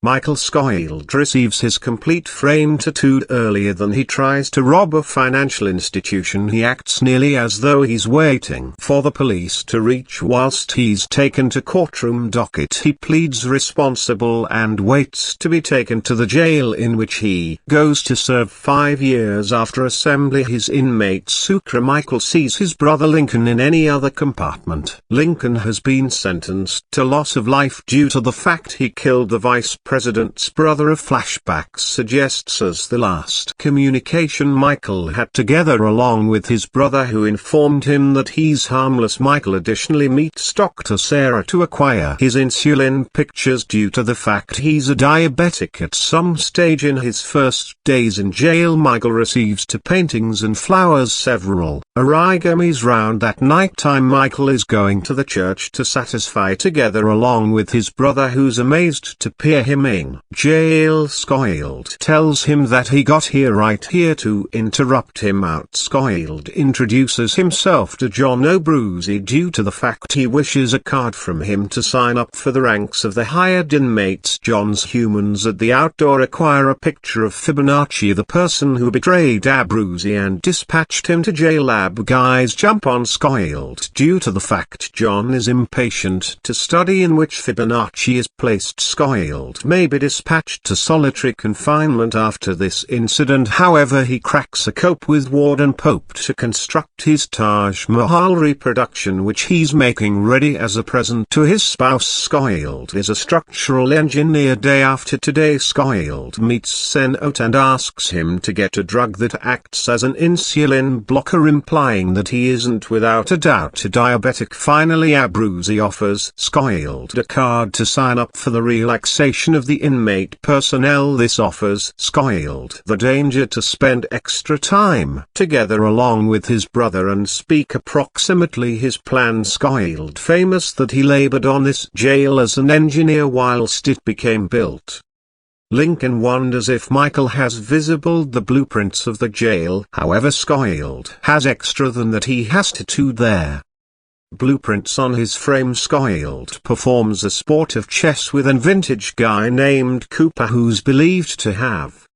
Michael Scofield receives his complete frame tattooed earlier than he tries to rob a financial institution. He acts nearly as though he's waiting for the police to reach whilst he's taken to courtroom docket. He pleads responsible and waits to be taken to the jail in which he goes to serve 5 years after assembly his inmate Sucre. Michael sees his brother Lincoln in any other compartment. Lincoln has been sentenced to loss of life due to the fact he killed the vice president's brother. A flashback suggests as the last communication Michael had together along with his brother, who informed him that he's harmless. Michael additionally meets Dr. Sarah to acquire his insulin pictures due to the fact he's a diabetic. At some stage in his first days in jail, Michael receives 2 paintings and flowers, several origamis. Round at night time, Michael is going to the church to satisfy together along with his brother, who's amazed to peer him in jail. Scofield tells him that he got here right here to interrupt him out. Scofield introduces himself to John O'Bruzy due to the fact he wishes a card from him to sign up for the ranks of the hired inmates. John's humans at the outdoor acquire a picture of Fibonacci, the person who betrayed Abruzzi and dispatched him to jail. Lab guys jump on Scofield due to the fact John is impatient to study in which Fibonacci is placed. Scofield may be dispatched to solitary confinement after this incident. However, he cracks a cope with Warden Pope to construct his Taj Mahal reproduction, which he's making ready as a present to his spouse. Scofield is a structural engineer. Day after today, Scofield meets Senot and asks him to get a drug that acts as an insulin blocker, implying that he isn't without a doubt a diabetic. Finally, Abruzzi offers Scofield a card to sign up for the relaxation of the inmate personnel. This offers Scofield the danger to spend extra time together along with his brother and speak approximately his plan. Scofield famous that he labored on this jail as an engineer whilst it became built. Lincoln wonders if Michael has visible the blueprints of the jail. However, Scofield has extra than that he has tattooed there. Blueprints on his frame. Scofield performs a sport of chess with a vintage guy named Cooper, who's believed to have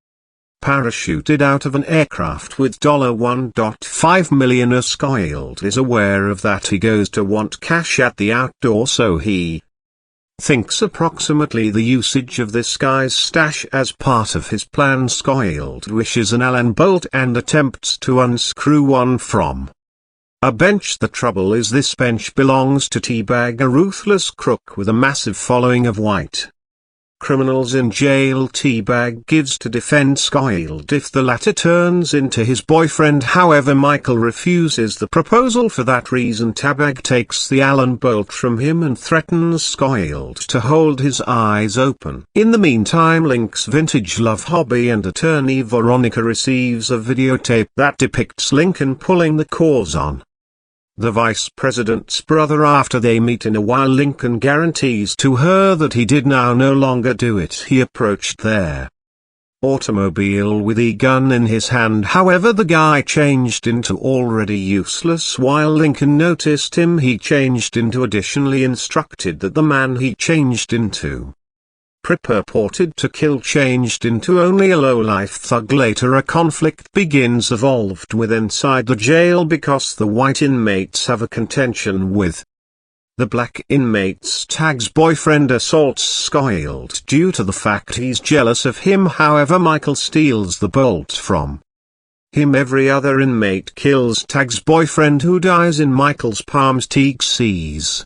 parachuted out of an aircraft with $1.5 million. Scofield is aware of that. He goes to want cash at the outdoor, so he thinks approximately the usage of this guy's stash as part of his plan. Scofield wishes an Allen bolt and attempts to unscrew one from a bench. The trouble is this bench belongs to T-Bag, a ruthless crook with a massive following of white criminals in jail. T-Bag gives to defend Scofield if the latter turns into his boyfriend. However, Michael refuses the proposal. For that reason, T-Bag takes the Allen bolt from him and threatens Scofield to hold his eyes open. In the meantime, Link's vintage love hobby and attorney Veronica receives a videotape that depicts Lincoln pulling the cause on the vice president's brother. After they meet in a while, Lincoln guarantees to her that he did now no longer do it. He approached their automobile with a gun in his hand. However, the guy changed into already useless. While Lincoln noticed him, he changed into additionally instructed that the man he changed into purported to kill changed into only a low-life thug. Later, a conflict begins evolved with inside the jail because the white inmates have a contention with the black inmates. Tag's boyfriend assaults Scofield due to the fact he's jealous of him. However, Michael steals the bolt from him. Every other inmate kills Tag's boyfriend, who dies in Michael's palms. Teague sees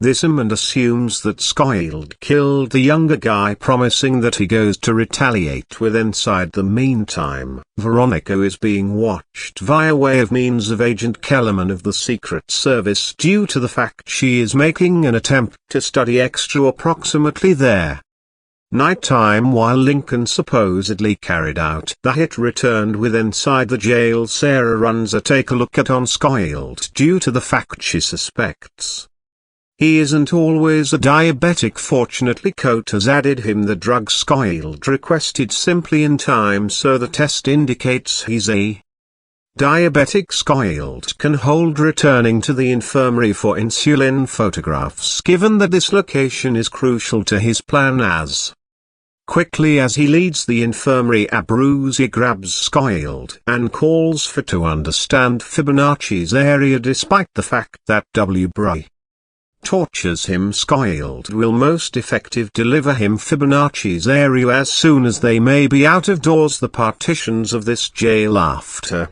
this and assumes that Scofield killed the younger guy, promising that he goes to retaliate with inside. The meantime, Veronica is being watched via way of means of Agent Kellerman of the Secret Service due to the fact she is making an attempt to study extra approximately there. Nighttime, while Lincoln supposedly carried out the hit returned with inside the jail, Sarah runs a take a look at on Scofield due to the fact she suspects he isn't always a diabetic. Fortunately, Cote has added him the drug Scofield requested simply in time, so the test indicates he's a diabetic. Scofield can hold returning to the infirmary for insulin photographs, given that this location is crucial to his plan, as Quickly as he leads the infirmary, Abruzzi grabs Scoiled and calls for to understand Fibonacci's area despite the fact that W. tortures him. Scoiled will most effective deliver him Fibonacci's area as soon as they may be out of doors the partitions of this jail. After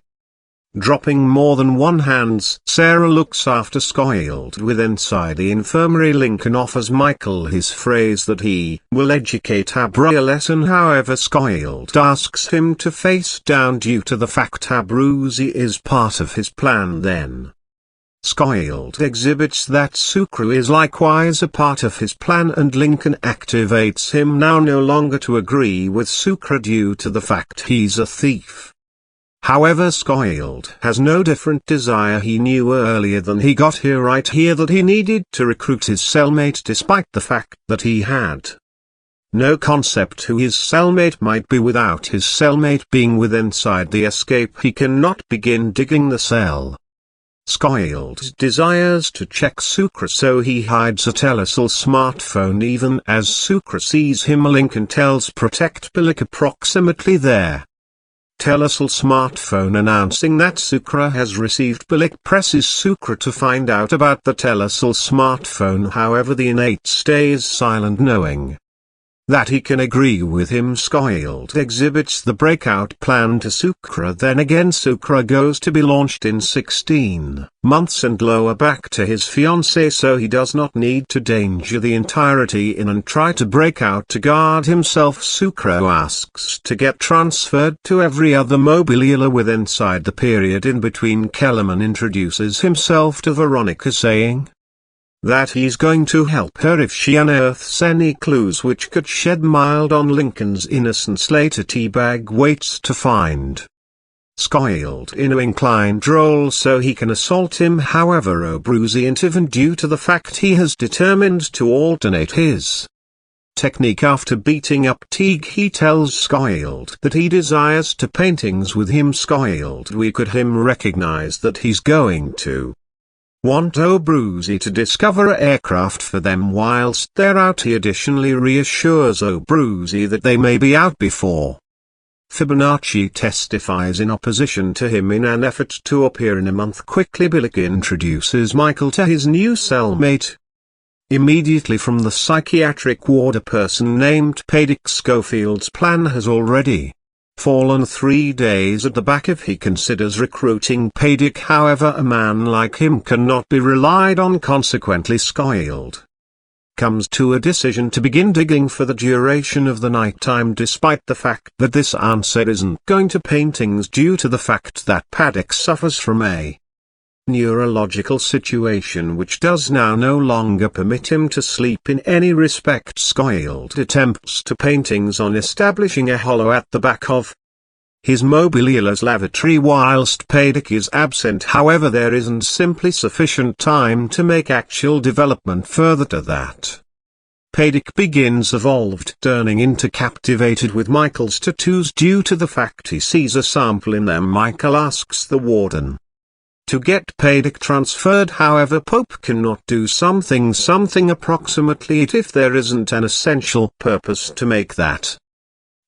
dropping more than one hands, Sarah looks after Scoiled with inside the infirmary. Lincoln offers Michael his phrase that he will educate Abruzzi a lesson, however Scoiled asks him to face down due to the fact Abruzzi is part of his plan. Then Scoiled exhibits that Sucre is likewise a part of his plan, and Lincoln activates him now no longer to agree with Sucre due to the fact he's a thief. However, Scoiled has no different desire. He knew earlier than he got here right here that he needed to recruit his cellmate despite the fact that he had no concept who his cellmate might be. Without his cellmate being with inside the escape, he cannot begin digging the cell. Scoiled desires to check Sucre, so he hides a Telesil smartphone. Even as Sucre sees him, Lincoln tells Protect Billick approximately there. Telesil smartphone announcing that Sucre has received. Billick presses Sucre to find out about the Telesil smartphone, however the innate stays silent, knowing that he can agree with him. Scoiled exhibits the breakout plan to Sucre. Then again Sucre goes to be launched in 16 months and lower back to his fiancée, so he does not need to danger the entirety in and try to break out to guard himself. Sucre asks to get transferred to every other mobilia with inside the period in between. Kellerman introduces himself to Veronica, saying that he's going to help her if she unearths any clues which could shed mild on Lincoln's innocence. Later Teabag waits to find Scoiled in an inclined role so he can assault him, however Abruzzi intervenes due to the fact he has determined to alternate his technique. After beating up Teague, he tells Scoiled that he desires to paintings with him. Scoiled we could him recognize that he's going to want Abruzzi to discover an aircraft for them whilst they're out. He additionally reassures Abruzzi that they may be out before Fibonacci testifies in opposition to him in an effort to appear in a month. Quickly Billick introduces Michael to his new cellmate. Immediately from the psychiatric ward, a person named Paydick. Schofield's plan has already fallen 3 days at the back if he considers recruiting Paydick. However, a man like him cannot be relied on, consequently Scoiled comes to a decision to begin digging for the duration of the nighttime, despite the fact that this answer isn't going to paintings due to the fact that Paddock suffers from a neurological situation which does now no longer permit him to sleep in any respect. Scoiled attempts to paintings on establishing a hollow at the back of his mobilia's lavatory whilst Paydick is absent. However, there isn't simply sufficient time to make actual development further to that. Paydick begins evolved, turning into captivated with Michael's tattoos due to the fact he sees a sample in them. Michael asks the warden to get Paydick transferred, however Pope cannot do something approximately it if there isn't an essential purpose to make that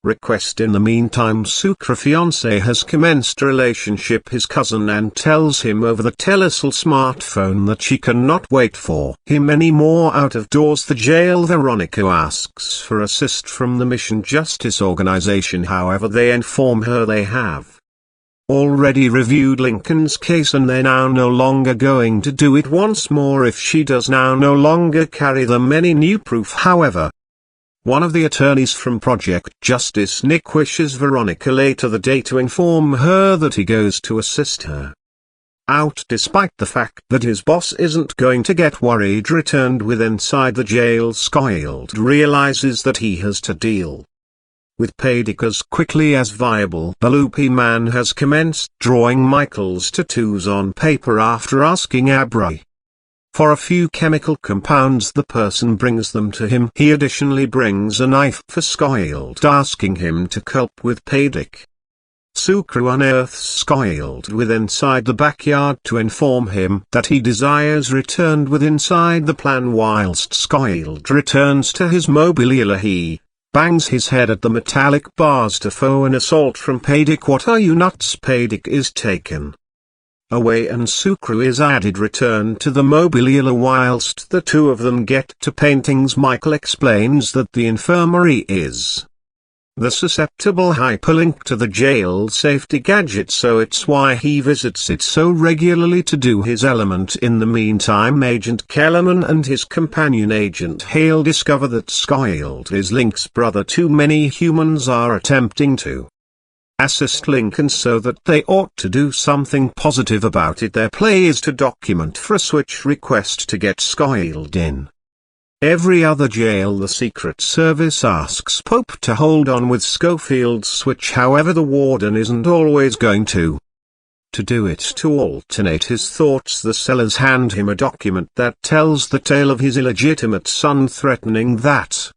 request. In the meantime, Sucre fiancé has commenced a relationship his cousin and tells him over the Telesil smartphone that she cannot wait for him anymore out of doors. The jail, Veronica asks for assist from the Mission Justice Organization, however they inform her they have already reviewed Lincoln's case and they're now no longer going to do it once more if she does now no longer carry them any new proof. However, one of the attorneys from Project Justice, Nick, wishes Veronica later the day to inform her that he goes to assist her out despite the fact that his boss isn't going to get worried. Returned with inside the jail, Scoiled realizes that he has to deal with Paydick as quickly as viable. Balupi Man has commenced drawing Michael's tattoos on paper after asking Abruzzi for a few chemical compounds. The person brings them to him. He additionally brings a knife for Scoiled, asking him to cope with Paydick. Sucre unearths Scoiled with inside the backyard to inform him that he desires returned with inside the plan. Whilst Scoiled returns to his mobilia, he bangs his head at the metallic bars to foe an assault from Paydik. What are you nuts? Paydik is taken away and Sucru is added return to the mobilier. Whilst the two of them get to paintings, Michael explains that the infirmary is the susceptible hyperlink to the jail safety gadget, so it's why he visits it so regularly to do his element. In the meantime, Agent Kellerman and his companion Agent Hale discover that Scofield is Link's brother. Too many humans are attempting to assist Lincoln, so that they ought to do something positive about it. Their play is to document for a switch request to get Scofield in every other jail. The Secret Service asks Pope to hold on with Scofield's switch, however the warden isn't always going to do it. To alternate his thoughts, the sellers hand him a document that tells the tale of his illegitimate son, threatening that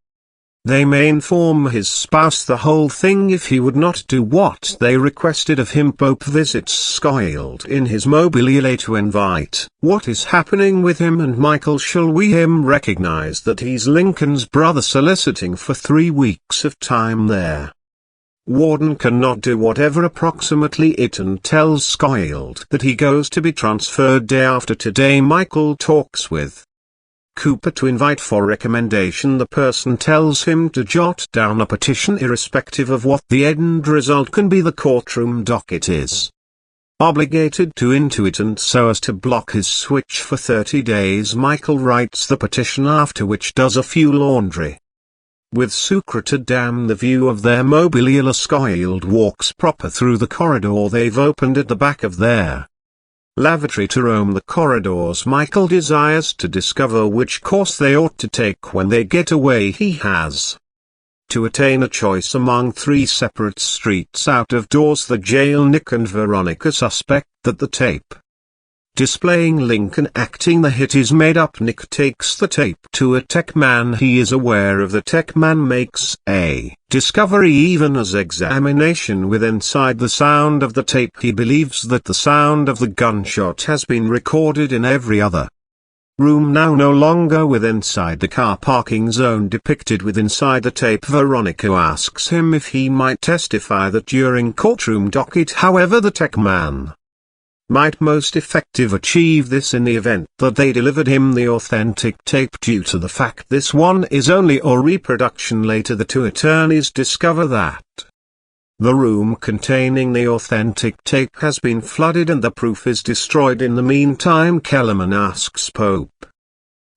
they may inform his spouse the whole thing if he would not do what they requested of him. Pope visits Scofield in his mobilier to invite what is happening with him and Michael. Shall we him recognize that he's Lincoln's brother, soliciting for 3 weeks of time there. Warden cannot do whatever approximately it, and tells Scofield that he goes to be transferred day after today. Michael talks with Cooper to invite for recommendation. The person tells him to jot down a petition irrespective of what the end result can be. The courtroom docket is obligated to intuit, and so as to block his switch for 30 days Michael writes the petition, after which does a few laundry. With Sucru to damn the view of their mobilier, Scofield walks proper through the corridor they've opened at the back of their lavatory to roam the corridors. Michael desires to discover which course they ought to take when they get away. He has to attain a choice among 3 separate streets out of doors. The jail. Nick and Veronica suspect that the tape displaying Lincoln acting the hit is made up. Nick takes the tape to a tech man. He is aware of the tech man makes a discovery even as examination with inside the sound of the tape. He believes that the sound of the gunshot has been recorded in every other room, now no longer with inside the car parking zone depicted with inside the tape. Veronica asks him if he might testify that during courtroom docket. However, the tech man might most effective achieve this in the event that they delivered him the authentic tape. Due to the fact this one is only a reproduction, later the 2 attorneys discover that the room containing the authentic tape has been flooded and the proof is destroyed. In the meantime, Kellerman asks Pope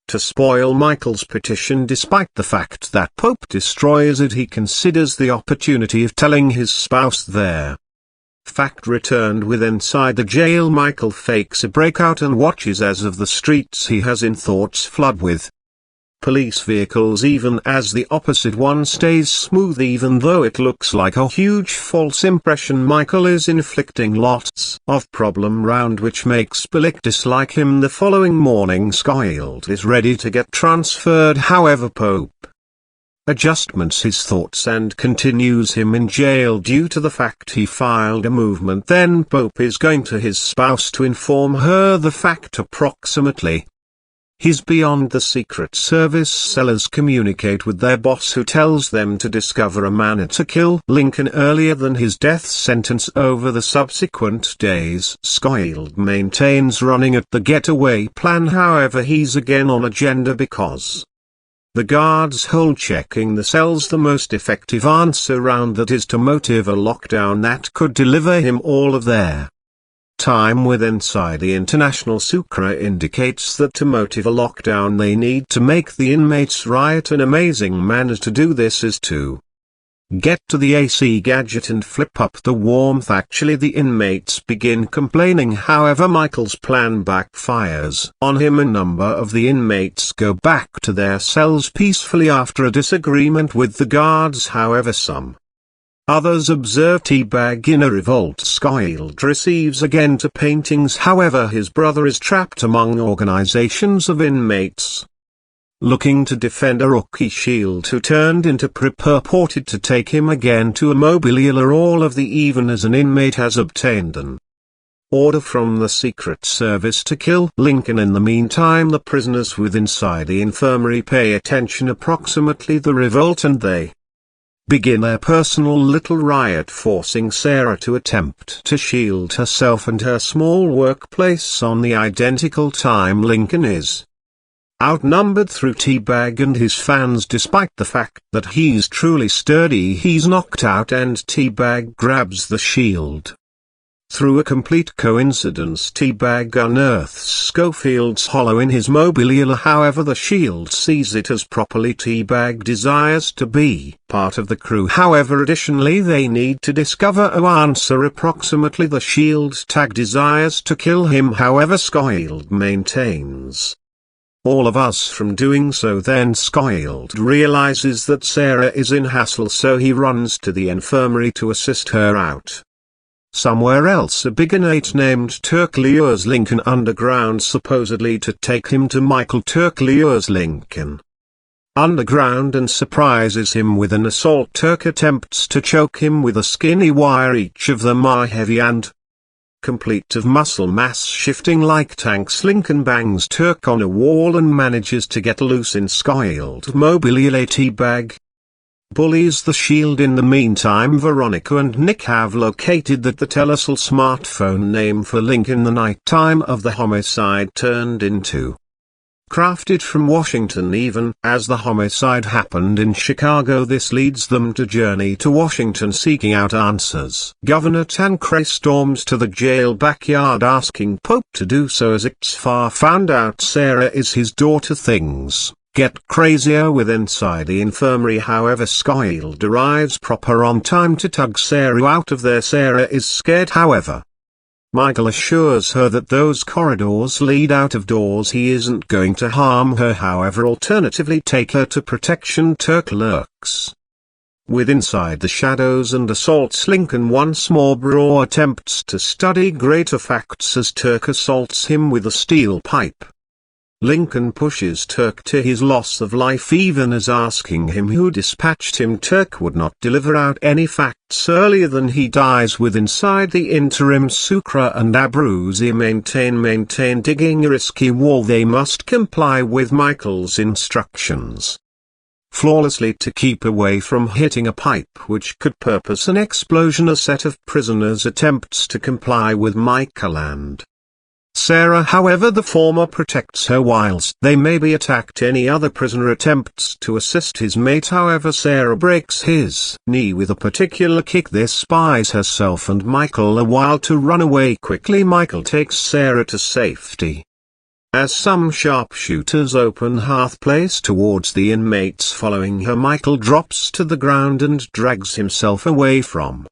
to spoil Michael's petition. Despite the fact that Pope destroys it, he considers the opportunity of telling his spouse their fact returned with inside the jail. Michael fakes a breakout and watches as of the streets he has in thoughts flood with police vehicles, even as the opposite one stays smooth even though it looks like a huge false impression. Michael is inflicting lots of problem round, which makes Billick dislike him. The following morning Scofield is ready to get transferred, however Pope adjustments his thoughts and continues him in jail due to the fact he filed a movement. Then Pope is going to his spouse to inform her the fact. Approximately he's beyond the Secret Service. Sellers communicate with their boss, who tells them to discover a manner to kill Lincoln earlier than his death sentence. Over the subsequent days, Scofield maintains running at the getaway plan, however he's again on agenda because the guards hold checking the cells. The most effective answer round that is to motive a lockdown that could deliver him all of their time with inside the International. Sucru indicates that to motive a lockdown they need to make the inmates riot. An amazing manner to do this is to get to the AC gadget and flip up the warmth. Actually, the inmates begin complaining, however Michael's plan backfires on him. A number of the inmates go back to their cells peacefully after a disagreement with the guards, however some others observe teabag in a revolt. Scofield receives again to paintings, however his brother is trapped among organizations of inmates looking to defend a rookie Shield who turned into purported to take him again to a mobilier. All of the even as an inmate has obtained an order from the Secret Service to kill Lincoln. In the meantime, the prisoners with inside the infirmary pay attention. Approximately the revolt and they begin their personal little riot, forcing Sarah to attempt to shield herself and her small workplace on the identical time Lincoln is outnumbered through T-Bag and his fans. Despite the fact that he's truly sturdy, he's knocked out and T-Bag grabs the shield. Through a complete coincidence, T-Bag unearths Schofield's hollow in his mobilia. However, the shield sees it as properly. T-Bag desires to be part of the crew. However, additionally, they need to discover or answer approximately the shield tag desires to kill him. However, Schofield maintains all of us from doing so. Then Schofield realizes that Sarah is in hassle, so he runs to the infirmary to assist her out. Somewhere else, a bigginate named Turk lures Lincoln underground, supposedly to take him to Michael. Turk lures Lincoln underground and surprises him with an assault. Turk attempts to choke him with a skinny wire. Each of them are heavy and complete of muscle mass, shifting like tanks. Lincoln bangs Turk on a wall and manages to get loose in Schofield mobilia. T-Bag bullies the shield. In the meantime, Veronica and Nick have located the Telcel smartphone name for Lincoln. The night time of the homicide turned into crafted from Washington. Even as the homicide happened in Chicago, this leads them to journey to Washington seeking out answers. Governor Tancred storms to the jail backyard asking Pope to do so, as it's far found out Sarah is his daughter. Things get crazier with inside the infirmary. However, Schofield arrives proper on time to tug Sarah out of there. Sarah is scared. However, Michael assures her that those corridors lead out of doors. He isn't going to harm her. However, alternatively take her to protection. Turk lurks with inside the shadows and assaults Lincoln once more. Bro attempts to study greater facts as Turk assaults him with a steel pipe. Lincoln pushes Turk to his loss of life, even as asking him who dispatched him. Turk would not deliver out any facts earlier than he dies. With inside the interim, Sucre and Abruzzi maintain digging a risky wall. They must comply with Michael's instructions flawlessly to keep away from hitting a pipe which could purpose an explosion. A set of prisoners attempts to comply with Michael and Sarah. However, the former protects her whilst they may be attacked. Any other prisoner attempts to assist his mate. However, Sarah breaks his knee with a particular kick. This buys herself and Michael a while to run away quickly. Michael takes Sarah to safety. As some sharpshooters open Hearth Place towards the inmates following her, Michael drops to the ground and drags himself away from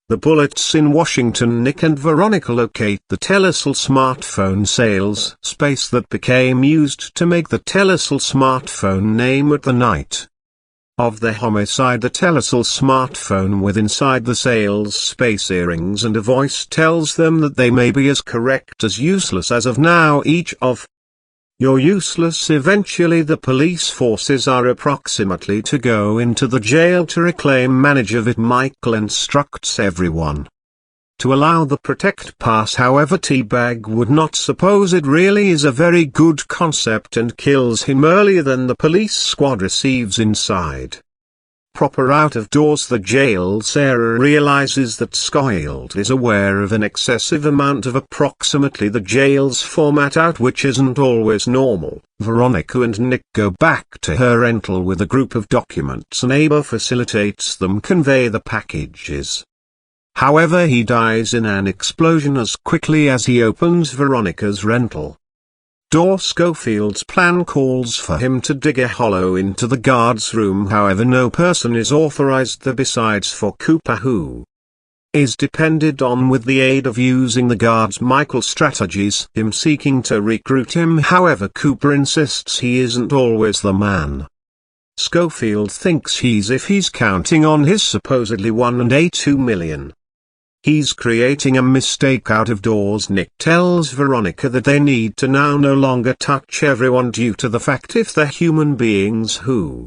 the bullets. In Washington, Nick and Veronica locate the Telcel smartphone sales space that became used to make the Telcel smartphone name. At the night of the homicide, the Telcel smartphone with inside the sales space earrings and a voice tells them that they may be as correct as useless as of now. Each of you're useless. Eventually the police forces are approximately to go into the jail to reclaim manager Vit. Michael instructs everyone to allow the protect pass. However, T-Bag would not suppose it really is a very good concept and kills him earlier than the police squad receives inside. Proper out of doors the jail, Sarah realizes that Schofield is aware of an excessive amount of approximately the jail's format out, which isn't always normal. Veronica and Nick go back to her rental with a group of documents. A neighbor facilitates them convey the packages. However, he dies in an explosion as quickly as he opens Veronica's rental door. Schofield's plan calls for him to dig a hollow into the guard's room. However, no person is authorized there besides for Cooper, who is depended on with the aid of using the guard's Michael strategies, him seeking to recruit him. However, Cooper insists he isn't always the man. Schofield thinks he's counting on his supposedly 1.2 million. He's creating a mistake out of doors. Nick tells Veronica that they need to now no longer touch everyone due to the fact if the human beings who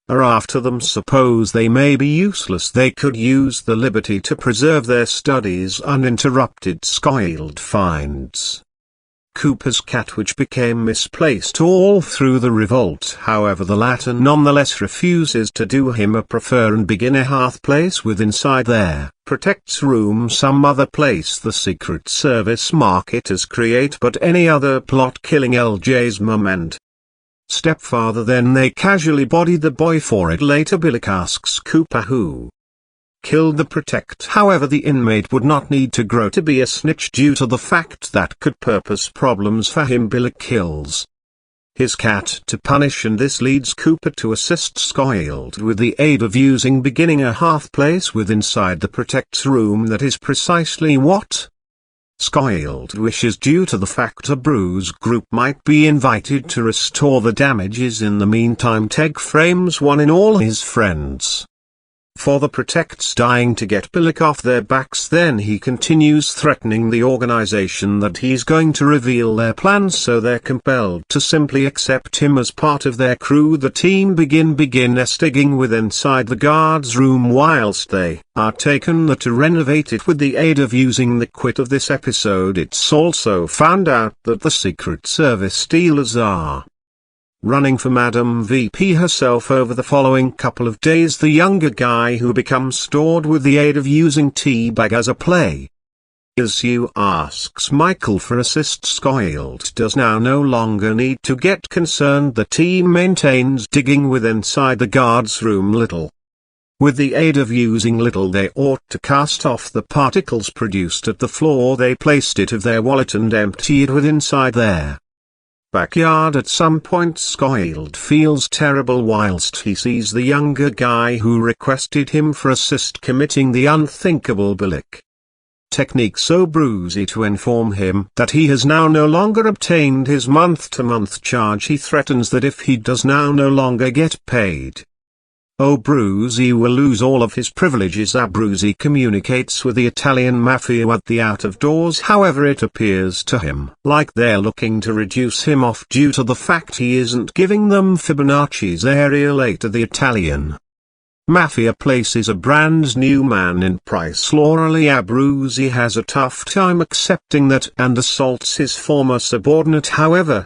are after them suppose they may be useless, they could use the liberty to preserve their studies uninterrupted. Schofield finds Cooper's cat, which became misplaced all through the revolt. However, the latter nonetheless refuses to do him a prefer and begin a hearth place with inside their Protect's room some other place the Secret Service marketers create, but any other plot killing LJ's mum and stepfather. Then they casually body the boy for it. Later Billick asks Cooper who killed the Protect. However, the inmate would not need to grow to be a snitch due to the fact that could purpose problems for him. Billick kills his cat to punish, and this leads Cooper to assist Scofield with the aid of beginning a hearth place with inside the Protect's room. That is precisely what Scofield wishes, due to the fact a Bruise group might be invited to restore the damages. In the meantime, Teg frames one in all his friends for the Protect's dying to get Billick off their backs. Then he continues threatening the organization that he's going to reveal their plans, so they're compelled to simply accept him as part of their crew. The team begin nesting with inside the guard's room whilst they are taken there to renovate it with the aid of using the quit of this episode. It's also found out that the Secret Service stealers are running for Madam VP herself. Over the following couple of days, the younger guy who becomes stored with the aid of using T-Bag as a play issue asks Michael for assist. Scofield does now no longer need to get concerned. The team maintains digging with inside the guard's room. With the aid of using Little, they ought to cast off the particles produced at the floor. They placed it of their wallet and empty it with inside their backyard. At some point Scofield feels terrible whilst he sees the younger guy who requested him for assist committing the unthinkable. Billick techniques O'Bruzy to inform him that he has now no longer obtained his month-to-month charge. He threatens that if he does now no longer get paid, O'Bruzy will lose all of his privileges. Abruzzi communicates with the Italian mafia at the out of doors. However, it appears to him like they're looking to reduce him off due to the fact he isn't giving them Fibonacci's area. Later, the Italian mafia places a brand new man in Price. Lauralee. Abruzzi has a tough time accepting that and assaults his former subordinate. However,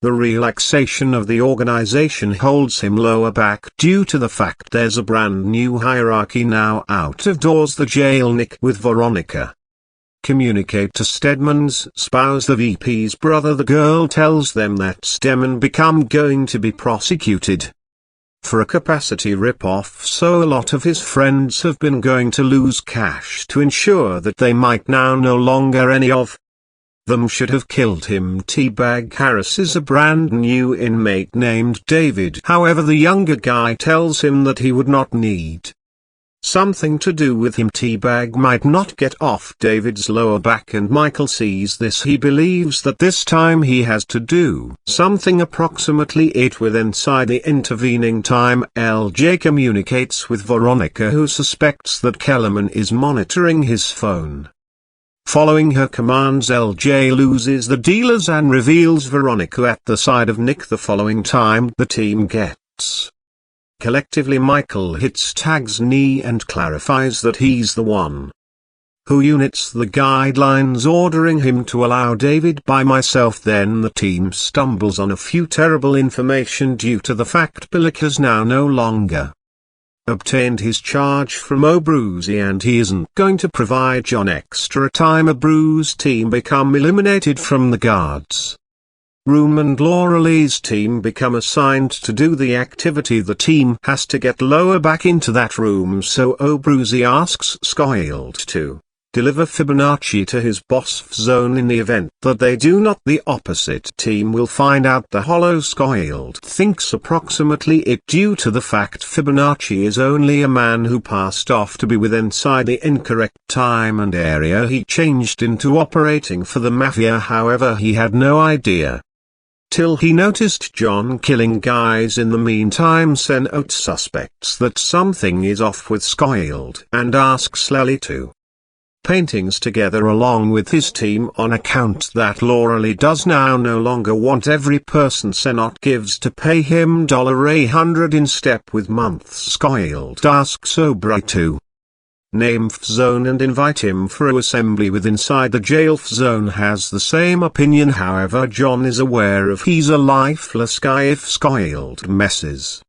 the relaxation of the organization holds him lower back due to the fact there's a brand new hierarchy now out of doors. The jail Nick with Veronica communicate to Stedman's spouse, the VP's brother. The girl tells them that Stedman become going to be prosecuted for a capacity rip-off, so a lot of his friends have been going to lose cash to ensure that they might now no longer any of them should have killed him. T-Bag Harris is a brand new inmate named David. However, the younger guy tells him that he would not need something to do with him. T-Bag might not get off David's lower back, and Michael sees this. He believes that this time he has to do something. Approximately 8 with inside the intervening time, LJ communicates with Veronica, who suspects that Kellerman is monitoring his phone. Following her commands, LJ loses the dealers and reveals Veronica at the side of Nick. The following time, the team gets collectively. Michael hits Tag's knee and clarifies that he's the one who units the guidelines, ordering him to allow David by myself. Then the team stumbles on a few terrible information due to the fact Billick has now no longer obtained his charge from O'Bruzy, and he isn't going to provide John extra time. A Bruise team become eliminated from the guards room, and Lauralee's team become assigned to do the activity. The team has to get lower back into that room, so O'Bruzy asks Scofield to deliver Fibonacci to his boss Zone. In the event that they do not, the opposite team will find out the hollow. Scofield thinks approximately it due to the fact Fibonacci is only a man who passed off to be with inside the incorrect time and area he changed into operating for the mafia. However, he had no idea till he noticed John killing guys. In the meantime, Senote suspects that something is off with Scofield and asks Lely to paintings together along with his team on account that Lauralee does now no longer want every person Senote gives to pay him $100 in step with months. Scofield asks O'Bruzy to name F-Zone and invite him for a assembly with inside the jail. F-Zone has the same opinion, however John is aware of he's a lifeless guy if Scofield messes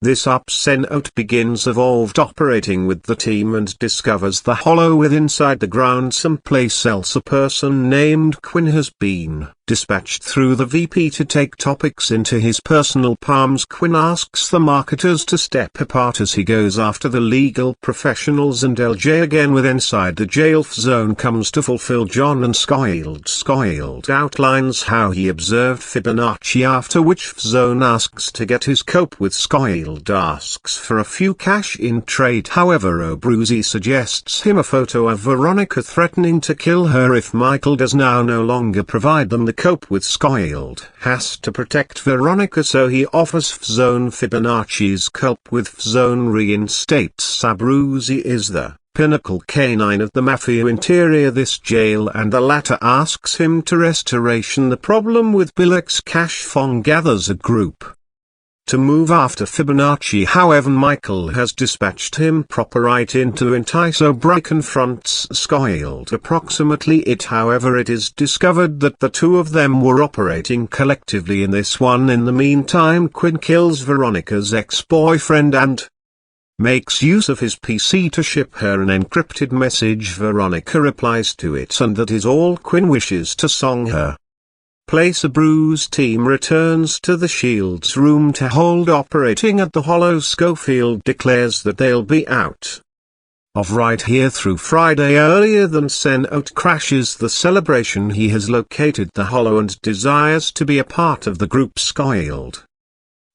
this up. Sen-Out begins evolved operating with the team and discovers the hollow with inside the ground someplace else. A person named Quinn has been dispatched through the VP to take topics into his personal palms. Quinn asks the marketers to step apart as he goes after the legal professionals and LJ again with inside the jail. F-Zone comes to fulfill John and Scofield. Scofield outlines how he observed Fibonacci, after which F-Zone asks to get his cope with. Scofield asks for a few cash in trade, however Abruzzi suggests him a photo of Veronica threatening to kill her if Michael does now no longer provide them the cope with. Scofield has to protect Veronica, so he offers F-Zone Fibonacci's cope with. F-Zone reinstates Abruzzi is the pinnacle canine of the mafia interior this jail, and the latter asks him to restoration the problem with Billex. Cash Fong gathers a group to move after Fibonacci, however Michael has dispatched him proper right in to entice. O'Brien confronts Scofield approximately it, however it is discovered that the two of them were operating collectively in this one. In the meantime Quinn kills Veronica's ex-boyfriend and makes use of his PC to ship her an encrypted message. Veronica replies to it, and that is all Quinn wishes to song her place. A Bruise team returns to the Shield's room to hold operating at the Hollow. Scofield declares that they'll be out of right here through Friday. Earlier than Sen-Out crashes the celebration. He has located the Hollow and desires to be a part of the group. Scofield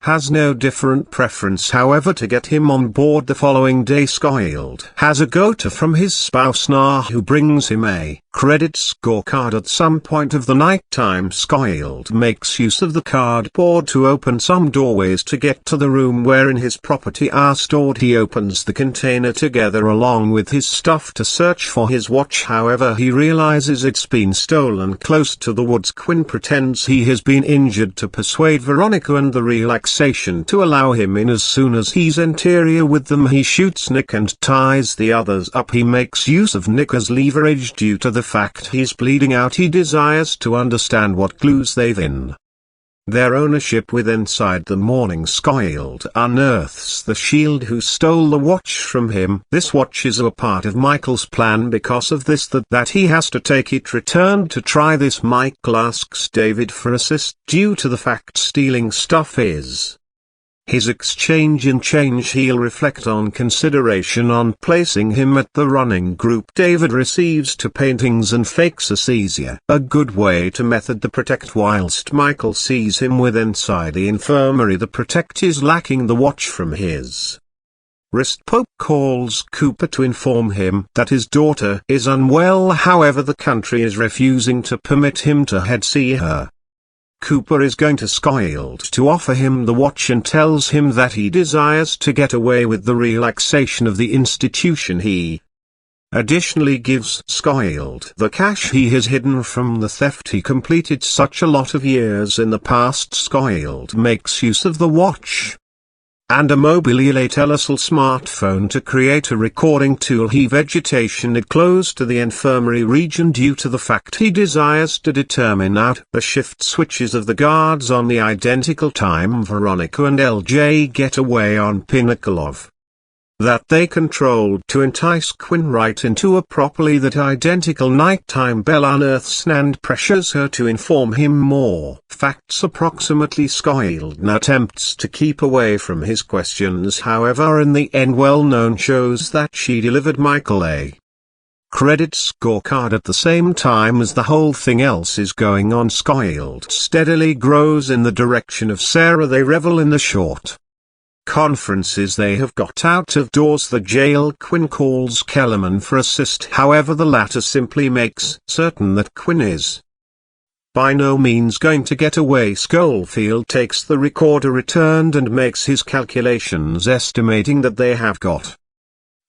has no different preference, however, to get him on board the following day. Scofield has a go-to from his spouse Na, who brings him a credit scorecard at some point of the night time. Scofield makes use of the cardboard to open some doorways to get to the room wherein his property are stored. He opens the container together along with his stuff to search for his watch, however he realizes it's been stolen close to the woods. Quinn pretends he has been injured to persuade Veronica and the relaxation to allow him in. As soon as he's interior with them, he shoots Nick and ties the others up. He makes use of Nick as leverage due to the fact he's bleeding out. He desires to understand what clues they've in their ownership with. Inside the morning, Scofield unearths the Shield who stole the watch from him. This watch is a part of Michael's plan. Because of this that he has to take it returned to try this. Michael asks David for assist due to the fact stealing stuff is his exchange in change. He'll reflect on consideration on placing him at the running group. David receives two paintings and fakes a seizure, a good way to method the Protect, whilst Michael sees him with inside the infirmary. The Protect is lacking the watch from his wrist. Pope calls Cooper to inform him that his daughter is unwell, however the country is refusing to permit him to head see her. Cooper is going to Scofield to offer him the watch and tells him that he desires to get away with the relaxation of the institution. He additionally gives Scofield the cash he has hidden from the theft he completed such a lot of years in the past. Scofield makes use of the watch and a Mobileye Telesal smartphone to create a recording tool. He vegetation it close to the infirmary region due to the fact he desires to determine out the shift switches of the guards on the identical time Veronica and LJ get away on Pinnacle of that they controlled to entice Quinn right into a properly that identical nighttime. Bella unearths and pressures her to inform him more facts. Approximately Scofield attempts to keep away from his questions, however in the end well-known shows that she delivered Michael a credit scorecard at the same time as the whole thing else is going on. Scofield steadily grows in the direction of Sarah. They revel in the short conferences they have got out of doors. The jail. Quinn calls Kellerman for assist, however the latter simply makes certain that Quinn is by no means going to get away. Scofield takes the recorder returned and makes his calculations, estimating that they have got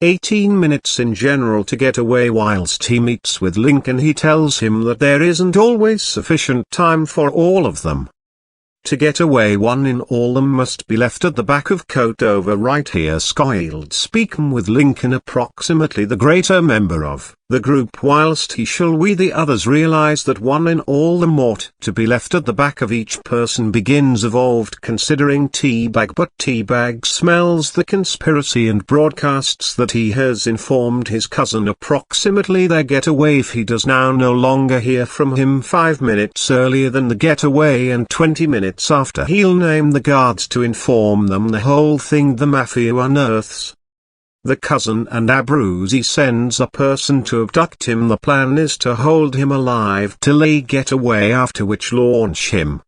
18 minutes in general to get away. Whilst he meets with Lincoln, he tells him that there isn't always sufficient time for all of them. to get away. One in all them must be left at the back of coat over right here. Scofield speaking with Lincoln, approximately the greater member of the group, whilst he shall we the others realize that one in all them ought to be left at the back of each person begins evolved considering Teabag, but Teabag smells the conspiracy and broadcasts that he has informed his cousin approximately their getaway if he does now no longer hear from him 5 minutes earlier than the getaway and 20 minutes after he'll name the guards to inform them the whole thing. The mafia unearths the cousin and Abruzzi sends a person to abduct him. The plan is to hold him alive till they get away, after which launch him.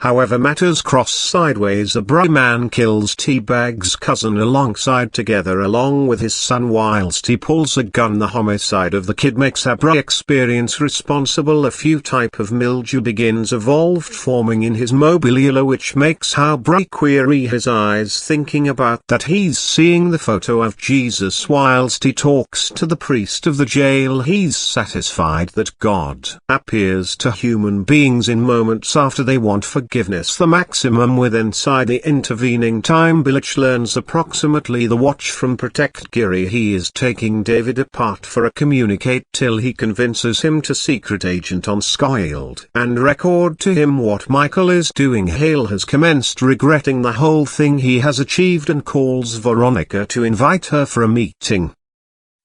However, matters cross sideways. A man kills Teabag's cousin alongside together along with his son whilst he pulls a gun. The homicide of the kid makes Abra experience responsible. A few type of mildew begins evolved forming in his mobilia, which makes Abra query his eyes, thinking about that he's seeing the photo of Jesus whilst he talks to the priest of the jail. He's satisfied that God appears to human beings in moments after they want forgiveness. The maximum within inside the intervening time. Bilich learns approximately the watch from Protect Geary. He is taking David apart for a communicate till he convinces him to secret agent on Scofield and record to him what Michael is doing. Hale has commenced regretting the whole thing he has achieved and calls Veronica to invite her for a meeting.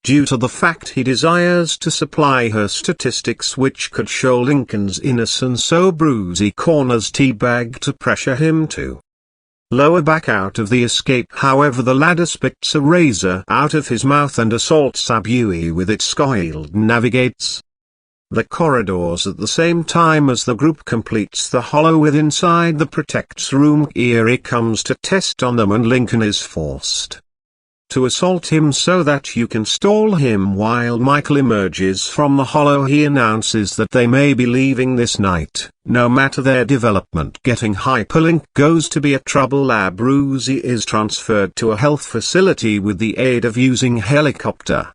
Due to the fact he desires to supply her statistics which could show Lincoln's innocence, Abruzzi corners Teabag to pressure him to lower back out of the escape. However, the ladder spits a razor out of his mouth and assaults Abruzzi with it. Scofield navigates the corridors at the same time as the group completes the hollow with inside the Protect's room. Geary comes to test on them and Lincoln is forced to assault him so that you can stall him. While Michael emerges from the hollow, he announces that they may be leaving this night, no matter their development. Getting hyperlink goes to be a trouble. Abruzzi is transferred to a health facility with the aid of using helicopter,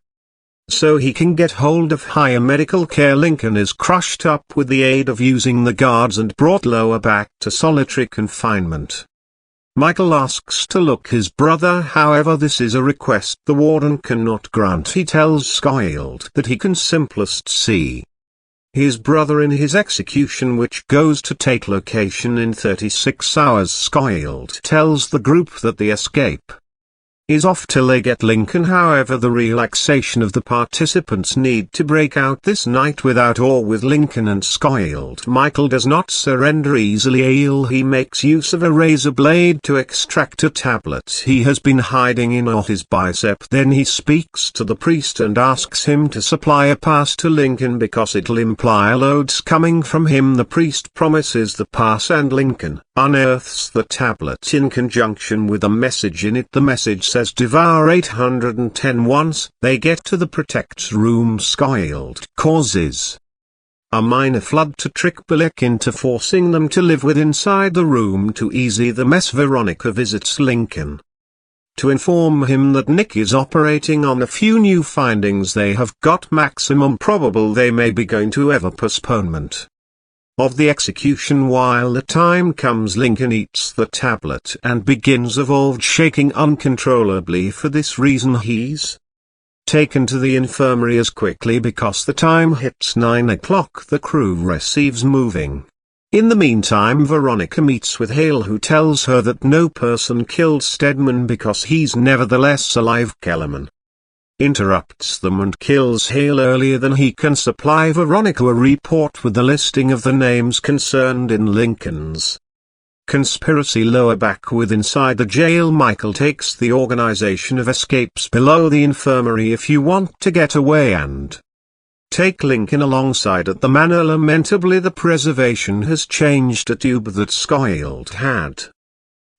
so he can get hold of higher medical care. Lincoln is crushed up with the aid of using the guards and brought lower back to solitary confinement. Michael asks to look his brother, however this is a request the warden cannot grant. He tells Scofield that he can simplest see his brother in his execution, which goes to take location in 36 hours. Scofield tells the group that the escape is off till they get Lincoln. However, the relaxation of the participants need to break out this night without or with Lincoln and Scofield. Michael does not surrender easily. He makes use of a razor blade to extract a tablet he has been hiding in his bicep. Then he speaks to the priest and asks him to supply a pass to Lincoln because it'll imply loads coming from him. The priest promises the pass and Lincoln unearths the tablet in conjunction with a message in it. The message says devour 810. Once they get to the Protect's room, Scofield causes a minor flood to trick Bilich into forcing them to live with inside the room to ease the mess. Veronica visits Lincoln to inform him that Nick is operating on a few new findings they have got. Maximum probable they may be going to ever postponement of the execution. While the time comes, Lincoln eats the tablet and begins evolved shaking uncontrollably. For this reason he's taken to the infirmary as quickly because the time hits 9 o'clock. The crew receives moving. In the meantime, Veronica meets with Hale, who tells her that no person killed Stedman because he's nevertheless alive. Kellerman interrupts them and kills Hale earlier than he can supply Veronica a report with the listing of the names concerned in Lincoln's conspiracy. Lower back with inside the jail, Michael takes the organization of escapes below the infirmary if you want to get away and take Lincoln alongside at the manor. Lamentably, the preservation has changed a tube that Scofield had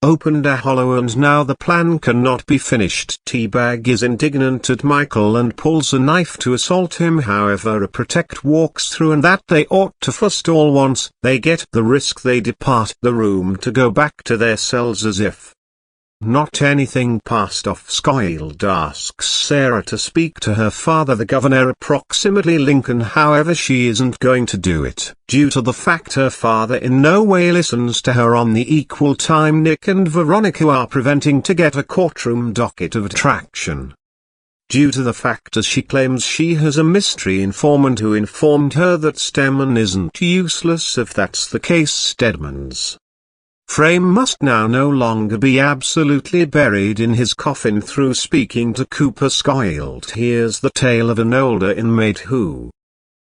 opened a hollow and now the plan cannot be finished. Teabag is indignant at Michael and pulls a knife to assault him. However, a Protect walks through and that they ought to forestall. Once they get the risk, they depart the room to go back to their cells as if Not anything past off. Scofield asks Sarah to speak to her father, the governor, approximately Lincoln. However, she isn't going to do it, due to the fact her father in no way listens to her. On the equal time, Nick and Veronica are preventing to get a courtroom docket of attraction, due to the fact, as she claims, she has a mystery informant who informed her that Stedman isn't useless. If that's the case, Stedman's frame must now no longer be absolutely buried in his coffin. Through speaking to Cooper, Scofield hears the tale of an older inmate who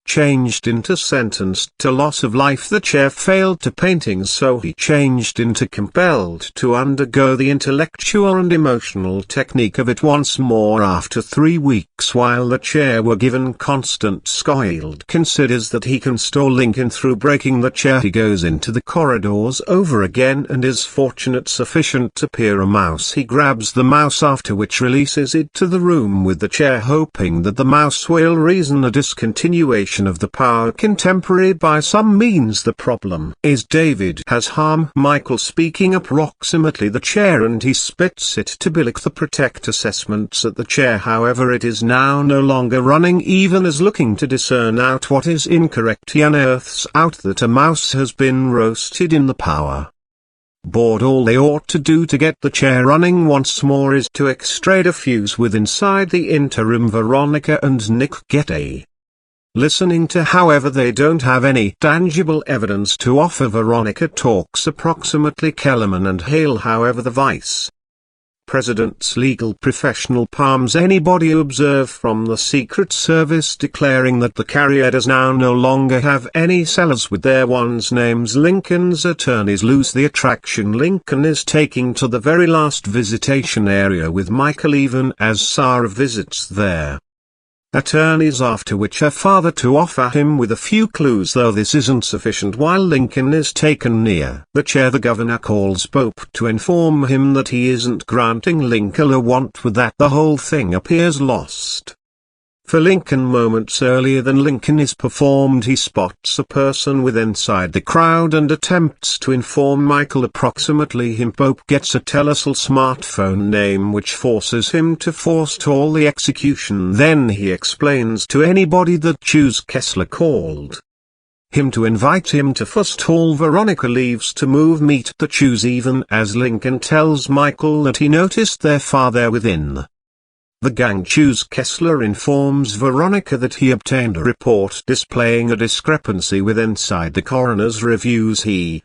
changed into sentenced to loss of life. The chair failed to painting, so he changed into compelled to undergo the intellectual and emotional technique of it once more after 3 weeks. While the chair were given constant, Scofield considers that he can stall Lincoln through breaking the chair. He goes into the corridors over again and is fortunate sufficient to peer a mouse. He grabs the mouse, after which releases it to the room with the chair, hoping that the mouse will reason a discontinuation of the power contemporary by some means. The problem is David has harm Michael speaking approximately the chair, and he spits it to Billick. The protect assessments at the chair, however, it is now no longer running. Even as looking to discern out what is incorrect, he unearths out that a mouse has been roasted in the power board. All they ought to do to get the chair running once more is to extrude a fuse with inside. The interim, Veronica and Nick get a listening to, however they don't have any tangible evidence to offer. Veronica talks approximately Kellerman and Hale, however the vice president's legal professional palms anybody who observe from the Secret Service, declaring that the Carrieras now no longer have any sellers with their ones' names. Lincoln's attorneys lose the attraction. Lincoln is taking to the very last visitation area with Michael, even as Sarah visits there attorneys, after which her father to offer him with a few clues, though this isn't sufficient. While Lincoln is taken near the chair, the governor calls Pope to inform him that he isn't granting Lincoln a want. With that, the whole thing appears lost for Lincoln. Moments earlier than Lincoln is performed, he spots a person within inside the crowd and attempts to inform Michael approximately him. Pope gets a Telcel smartphone name, which forces him to forestall the execution. Then he explains to anybody that Choose Kessler called him to invite him to forestall. Veronica leaves to move meet the Choose, even as Lincoln tells Michael that he noticed their father within the gang. Choose Kessler informs Veronica that he obtained a report displaying a discrepancy with inside the coroner's reviews. He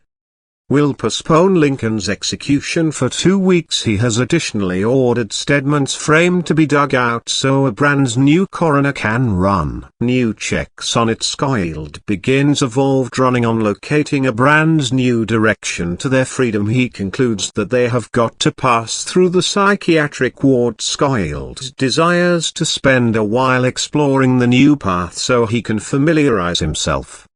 will postpone Lincoln's execution for 2 weeks. He has additionally ordered Stedman's frame to be dug out so a brand new coroner can run new checks on it. Scofield begins evolved running on locating a brand new direction to their freedom. He concludes that they have got to pass through the psychiatric ward. Scofield desires to spend a while exploring the new path so he can familiarize himself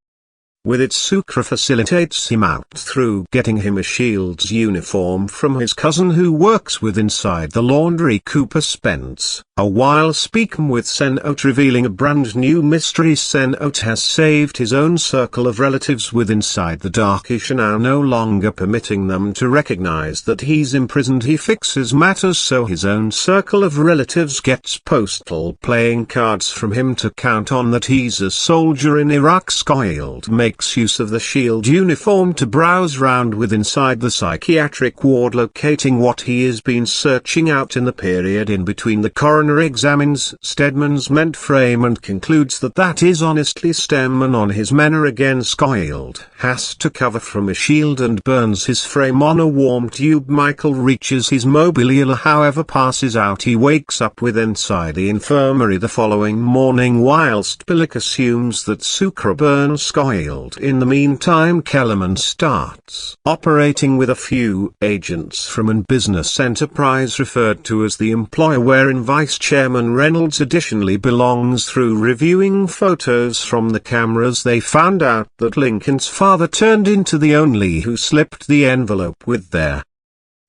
with it. Sucre facilitates him out through getting him a Shields uniform from his cousin who works with inside the laundry. Cooper spends a while speaking with Senote, revealing a brand new mystery. Senote has saved his own circle of relatives with inside the Darkish, now no longer permitting them to recognize that he's imprisoned. He fixes matters so his own circle of relatives gets postal playing cards from him to count on that he's a soldier in Iraq. Scofield makes use of the Shield uniform to browse round with inside the psychiatric ward, locating what he has been searching out in the period in between. The coroner examines Stedman's ment frame and concludes that that is honestly Stedman on his manner again. Scofield has to cover from a shield and burns his frame on a warm tube. Michael reaches his mobilia, however passes out. He wakes up with inside the infirmary the following morning, whilst Billick assumes that Sucre burns Scofield. In the meantime, Kellerman starts operating with a few agents from an business enterprise referred to as the employer, wherein Vice Chairman Reynolds additionally belongs. Through reviewing photos from the cameras, they found out that Lincoln's father turned into the only who slipped the envelope with their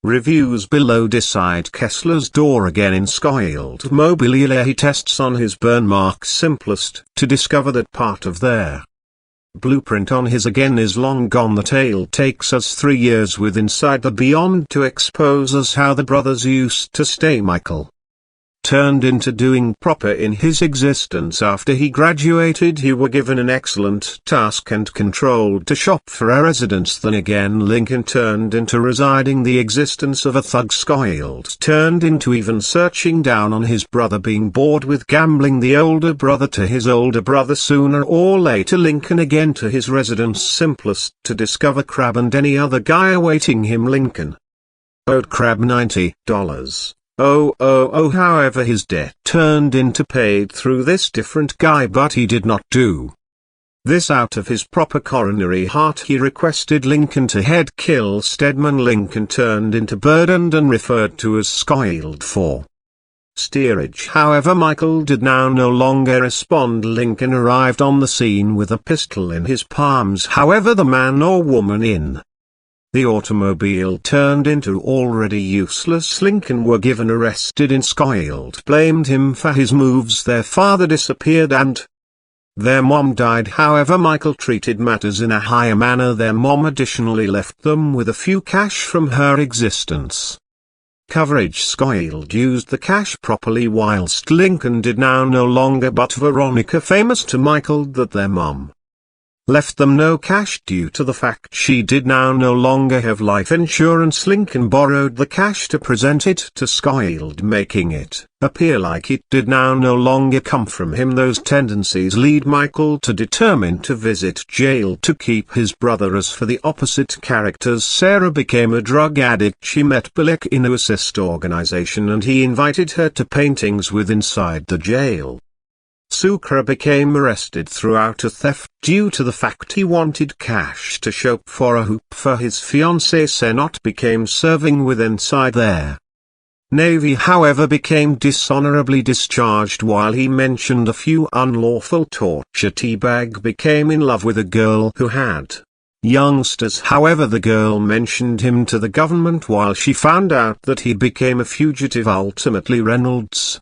reviews below. Decide Kessler's door again in Scofield mobilia. He tests on his burn marks simplest to discover that part of their blueprint on his again is long gone. The tale takes us 3 years with Inside the Beyond to expose us how the brothers used to stay. Michael turned into doing proper in his existence. After he graduated, he were given an excellent task and controlled to shop for a residence. Then again Lincoln turned into residing. The existence of a thug Scofield turned into even searching down on his brother, being bored with gambling. The older brother to his older brother. Sooner or later Lincoln again to his residence, simplest to discover Crab and any other guy awaiting him. Lincoln owed Crab $90. However his debt turned into paid through this different guy, but he did not do this out of his proper coronary heart. He requested Lincoln to head kill Stedman. Lincoln turned into burdened and referred to as Scofield for steerage. However, Michael did now no longer respond. Lincoln arrived on the scene with a pistol in his palms. However, the man or woman in the automobile turned into already useless. Lincoln were given arrested and Scofield blamed him for his moves. Their father disappeared and their mom died. However, Michael treated matters in a higher manner. Their mom additionally left them with a few cash from her existence coverage. Scofield used the cash properly, whilst Lincoln did now no longer. But Veronica, famous to Michael that their mom left them no cash due to the fact she did now no longer have life insurance. Lincoln borrowed the cash to present it to Scofield, making it appear like it did now no longer come from him. Those tendencies lead Michael to determine to visit jail to keep his brother. As for the opposite characters, Sarah became a drug addict. She met Billick in a assist organization and he invited her to paintings with Inside the Jail. Sucre became arrested throughout a theft due to the fact he wanted cash to shop for a hoop for his fiancée. Senot became serving with Inside there. Navy, however, became dishonorably discharged while he mentioned a few unlawful torture. Teabag became in love with a girl who had youngsters. However, the girl mentioned him to the government while she found out that he became a fugitive. Ultimately, Reynolds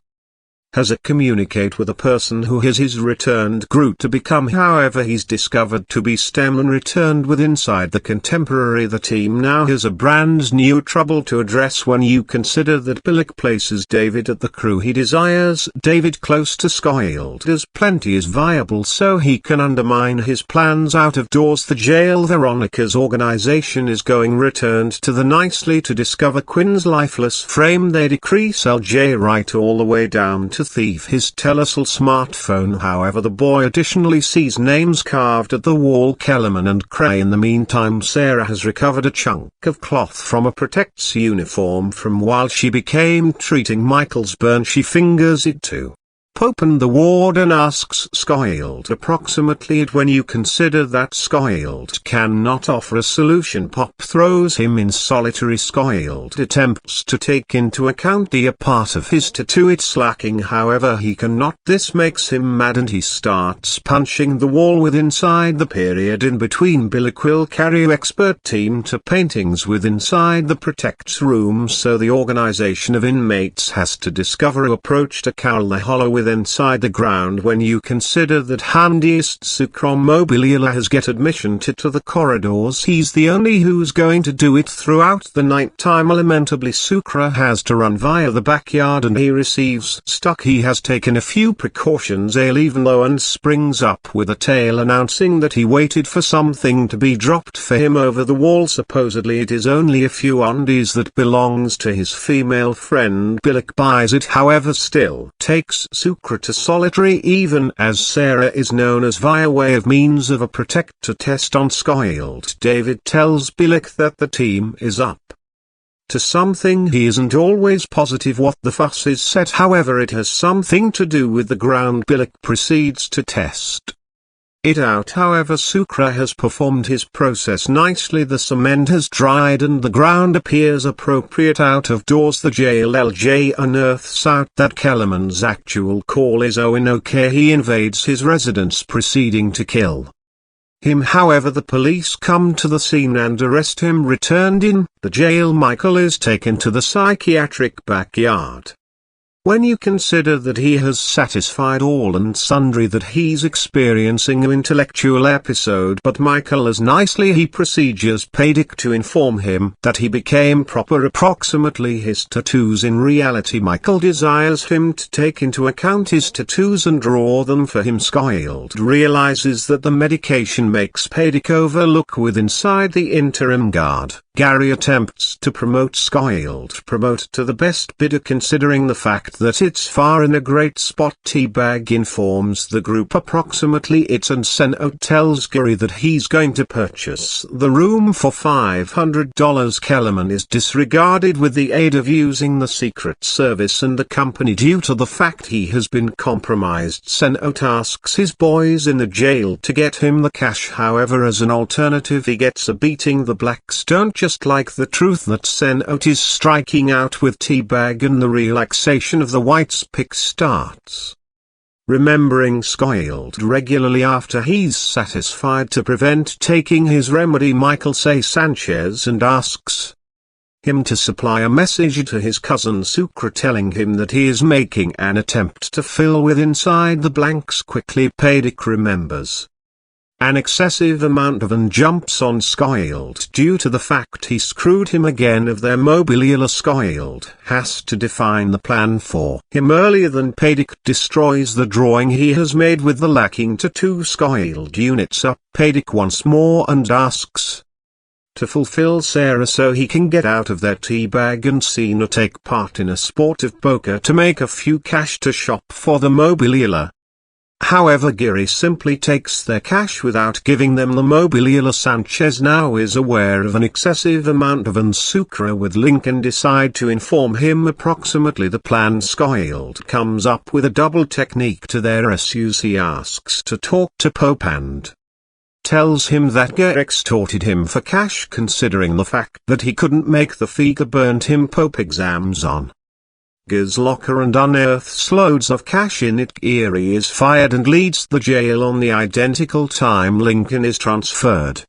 has a communicate with a person who has his returned Groot to become. However, he's discovered to be STEM and returned with Inside the Contemporary. The team now has a brand new trouble to address when you consider that Billick places David at the crew. He desires David close to Scofield as plenty is viable so he can undermine his plans out of doors. The jail Veronica's organization is going returned to the nicely to discover Quinn's lifeless frame. They decrease LJ right all the way down to thieve his Telesal smartphone. However, the boy additionally sees names carved at the wall: Kellerman and Cray. In the meantime, Sarah has recovered a chunk of cloth from a Protect's uniform from while she became treating Michael's burn. She fingers it to Pope and the warden asks Scofield approximately it. When you consider that Scofield cannot offer a solution, Pop throws him in solitary. Scofield attempts to take into account the part of his tattoo it's lacking, however he cannot. This makes him mad and he starts punching the wall with Inside the period in between. Billick will carry expert team to paintings with Inside the Protect's room, so the organization of inmates has to discover who approached a Carol the Hollow with Inside the ground. When you consider that handiest Sucre Mobilia has get admission to the corridors, he's the only who's going to do it throughout the night time. Lamentably, Sucre has to run via the backyard and he receives stuck. He has taken a few precautions even though and springs up with a tale announcing that he waited for something to be dropped for him over the wall. Supposedly it is only a few undies that belongs to his female friend. Billick buys it, however still takes Sucre to solitary, even as Sarah is known as via way of means of a Protector test on Scofield. David tells Billick that the team is up to something. He isn't always positive what the fuss is set, however it has something to do with the ground. Billick proceeds to test it out. However, Sucre has performed his process nicely. The cement has dried and the ground appears appropriate out of doors. The jail LJ unearths out that Kellerman's actual call is Owen OK. He invades his residence proceeding to kill him. However, the police come to the scene and arrest him. Returned in the jail, Michael is taken to the psychiatric backyard. When you consider that he has satisfied all and sundry that he's experiencing an intellectual episode, but Michael as nicely he procedures Paydick to inform him that he became proper approximately his tattoos. In reality Michael desires him to take into account his tattoos and draw them for him. Scofield realizes that the medication makes Paydick overlook with inside the interim guard. Gary attempts to promote Scofield to the best bidder considering the fact that it's far in a great spot. T-Bag informs the group approximately it's and Sen-O tells Gary that he's going to purchase the room for $500. Kellerman is disregarded with the aid of using the Secret Service and the company due to the fact he has been compromised. Sen-O tasks his boys in the jail to get him the cash, however as an alternative he gets a beating. The blacks don't just like the truth that Sen-O is striking out with T-Bag and the relaxation of the whites pick starts. Remembering Scofield regularly after he's satisfied to prevent taking his remedy, Michael says Sanchez and asks him to supply a message to his cousin Sucre telling him that he is making an attempt to fill with inside the blanks quickly. Paydick remembers an excessive amount of and jumps on Scofield due to the fact he screwed him again of their mobilia. Scofield has to define the plan for him earlier than Paydick destroys the drawing he has made with the lacking tattoo. Scofield units up Paydick once more and asks to fulfill Sarah so he can get out of their T-Bag and Cena take part in a sport of poker to make a few cash to shop for the mobilia. However, Gary simply takes their cash without giving them the mobilia. Sanchez now is aware of an excessive amount of and Sucre with Lincoln decide to inform him approximately the plan. Scofield comes up with a double technique to their issues. He asks to talk to Pope and tells him that Gary extorted him for cash considering the fact that he couldn't make the fee Gary burned him Pope exams on Gary's locker and unearths loads of cash in it. Gary is fired and leads the jail on the identical time Lincoln is transferred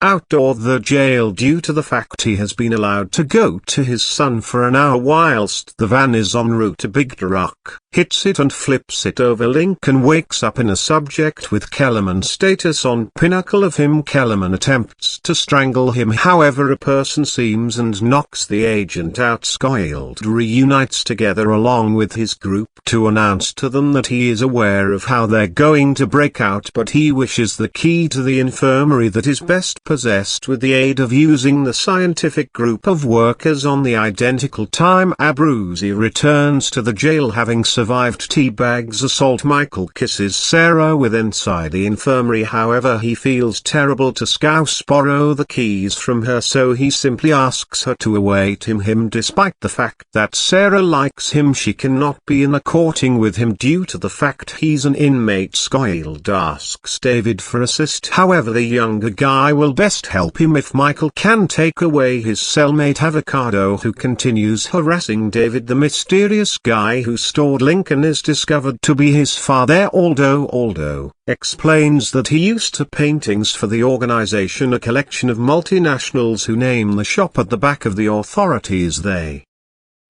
outdoor the jail due to the fact he has been allowed to go to his son for an hour whilst the van is en route. A big truck hits it and flips it over. Lincoln wakes up in a subject with Kellerman status on pinnacle of him. Kellerman attempts to strangle him, however a person seems and knocks the agent out. Scofield reunites together along with his group to announce to them that he is aware of how they're going to break out, but he wishes the key to the infirmary that is best possessed with the aid of using the scientific group of workers on the identical time. Abruzzi returns to the jail having survived T-Bag's assault. Michael kisses Sarah with inside the infirmary, however he feels terrible to Scouse borrow the keys from her, so he simply asks her to await him. Despite the fact that Sarah likes him, she cannot be in a courting with him due to the fact he's an inmate. Scofield asks David for assist, however the younger guy will best help him if Michael can take away his cellmate Avocado, who continues harassing David. The mysterious guy who stored Lincoln is discovered to be his father. Aldo explains that he used to paintings for the organization, a collection of multinationals who name the shop at the back of the authorities. They